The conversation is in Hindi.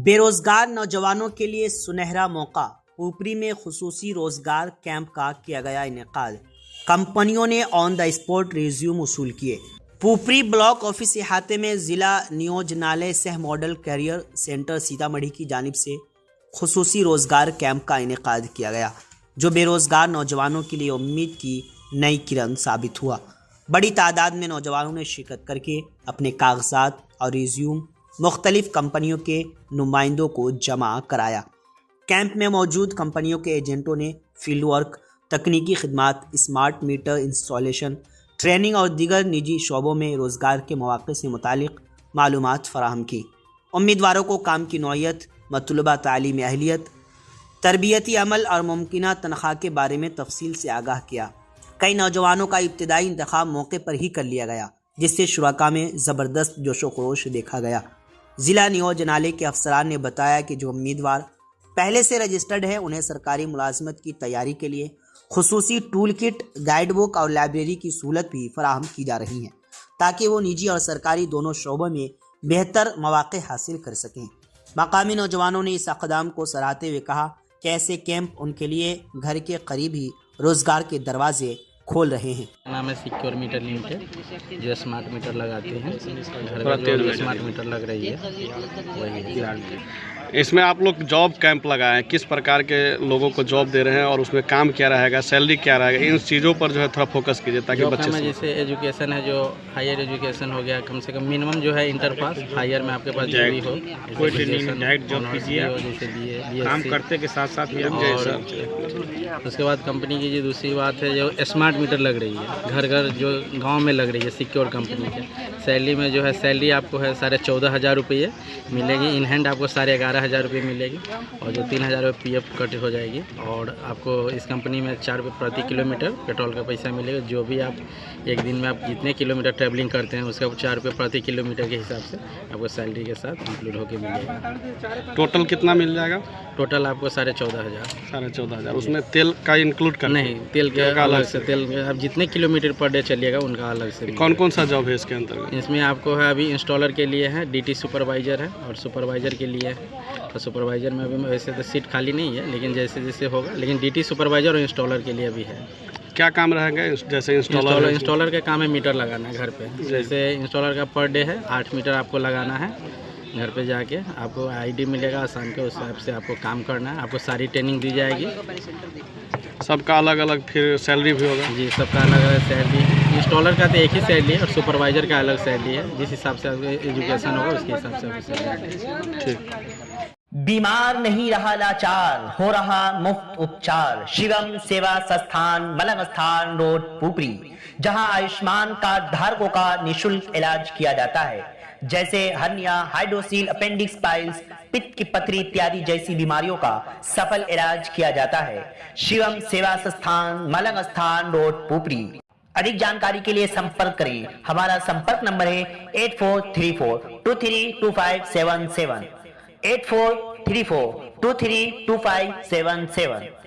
बेरोजगार नौजवानों के लिए सुनहरा मौका। पुपरी में खुसूसी रोजगार कैंप का किया गया इनेकाद। कंपनियों ने ऑन द स्पॉट रिज्यूम वसूल किए। पुपरी ब्लॉक ऑफिस अहाते में जिला नियोजनालय सह मॉडल कैरियर सेंटर सीतामढ़ी की जानिब से खुसूसी रोजगार कैंप का इनेकाद किया गया, जो बेरोजगार नौजवानों के लिए उम्मीद की नई किरण साबित हुआ। बड़ी तादाद में नौजवानों ने शिरकत करके अपने कागजात और रिज्यूम मुख्तलिफ कंपनियों के नुमाइंदों को जमा कराया। कैंप में मौजूद कंपनियों के एजेंटों ने फील्ड वर्क, तकनीकी खिदमात, स्मार्ट मीटर इंस्टॉलेशन, ट्रेनिंग और दीगर निजी शोबों में रोज़गार के मौक़े से मुतालिक मालूमात फराहम की। उम्मीदवारों को काम की नौइयत, मतलूबा तालीमी अहलियत, तरबियती अमल और मुमकिना तनख्वाह के बारे में तफसील से आगाह किया। कई नौजवानों का इब्तिदाई इंतखाब मौके पर ही कर लिया गया, जिससे शुरका में ज़बरदस्त जोशो खरोश देखा गया। ज़िला नियोजनालय के अफसरान ने बताया कि जो उम्मीदवार पहले से रजिस्टर्ड हैं, उन्हें सरकारी मुलाजमत की तैयारी के लिए खुसूसी टूल किट, गाइड बुक और लाइब्रेरी की सहूलत भी फराहम की जा रही है, ताकि वो निजी और सरकारी दोनों शोबों में बेहतर मौक़े हासिल कर सकें। मकामी नौजवानों ने इस अक़दाम को सराहते हुए कहा कि ऐसे कैंप उनके लिए घर के करीब ही रोज़गार के दरवाजे खोल रहे हैं। नाम है सिक्योर मीटर लिमिटेड, जो स्मार्ट मीटर लगाते हैं। घर में जो स्मार्ट मीटर लग रही है वही है। इसमें आप लोग जॉब कैंप लगाए हैं, किस प्रकार के लोगों को जॉब दे रहे हैं और उसमें काम क्या रहेगा, सैलरी क्या रहेगा, इन चीज़ों पर जो है थोड़ा फोकस कीजिए ताकि बच्चे में जैसे एजुकेशन है, जो हायर एजुकेशन हो गया, कम से कम मिनिमम जो है इंटर पास, हायर में आपके पास जो भी हो, कोई ट्रेनिंग डायरेक्ट जॉब कीजिए, जैसे BA काम करते के साथ साथ भी उसके बाद कंपनी की जो दूसरी बात है, जो स्मार्ट मीटर लग रही है घर घर, जो गांव में लग रही है सिक्योर कंपनी के। सैलरी में जो है सैलरी आपको है 14,500 रुपये मिलेगी, इन हैंड आपको 11,500 रुपये मिलेगी, और जो 3,000 रुपये PF कट हो जाएगी। और आपको इस कंपनी में 4 रुपये प्रति किलोमीटर पेट्रोल का पैसा मिलेगा। जो भी आप एक दिन में आप जितने किलोमीटर ट्रैवलिंग करते हैं, उसका 4 रुपये प्रति किलोमीटर के हिसाब से आपको सैलरी के साथ इंक्लूड होकर मिलेगा। टोटल कितना मिल जाएगा? टोटल आपको 14,500। 14,500 उसमें तेल का इंक्लूड कर? नहीं, तेल के अलग से। तेल आप जितने किलोमीटर पर डे चलिएगा उनका अलग से। कौन कौन सा जॉब है इसके अंतर्गत? इसमें आपको है अभी इंस्टॉलर के लिए है, DT सुपरवाइज़र है, और सुपरवाइज़र के लिए है। तो सुपरवाइज़र में अभी वैसे तो सीट खाली नहीं है, लेकिन जैसे जैसे होगा, लेकिन DT सुपरवाइज़र और इंस्टॉलर के लिए भी है। क्या काम रहेगा? जैसे इंस्टॉलर का काम है मीटर लगाना है घर पे। जैसे इंस्टॉलर का पर डे है 8 मीटर आपको लगाना है। घर पे जाके आपको ID मिलेगा आसान के, उस हिसाब से आपको काम करना है। आपको सारी ट्रेनिंग दी जाएगी। सबका अलग अलग फिर सैलरी भी होगा? जी, सबका अलग अलग सैलरी। इंस्टॉलर का तो एक ही सैलरी है और सुपरवाइज़र का अलग सैलरी है। जिस हिसाब से आपको एजुकेशन होगा उसके हिसाब से आपको सैलरी। ठीक। बीमार नहीं रहा लाचार, हो रहा मुफ्त उपचार। शिवम सेवा संस्थान, मलंग स्थान रोड, पुपरी, जहां आयुष्मान कार्ड धारकों का निःशुल्क इलाज किया जाता है, जैसे हर्निया, हाइड्रोसील, अपेंडिक्स, पाइल्स, पित्त की पथरी इत्यादि जैसी बीमारियों का सफल इलाज किया जाता है। शिवम सेवा संस्थान, मलंग स्थान रोड, पुपरी। अधिक जानकारी के लिए संपर्क करें। हमारा संपर्क नंबर है 8434232577, 8434232577।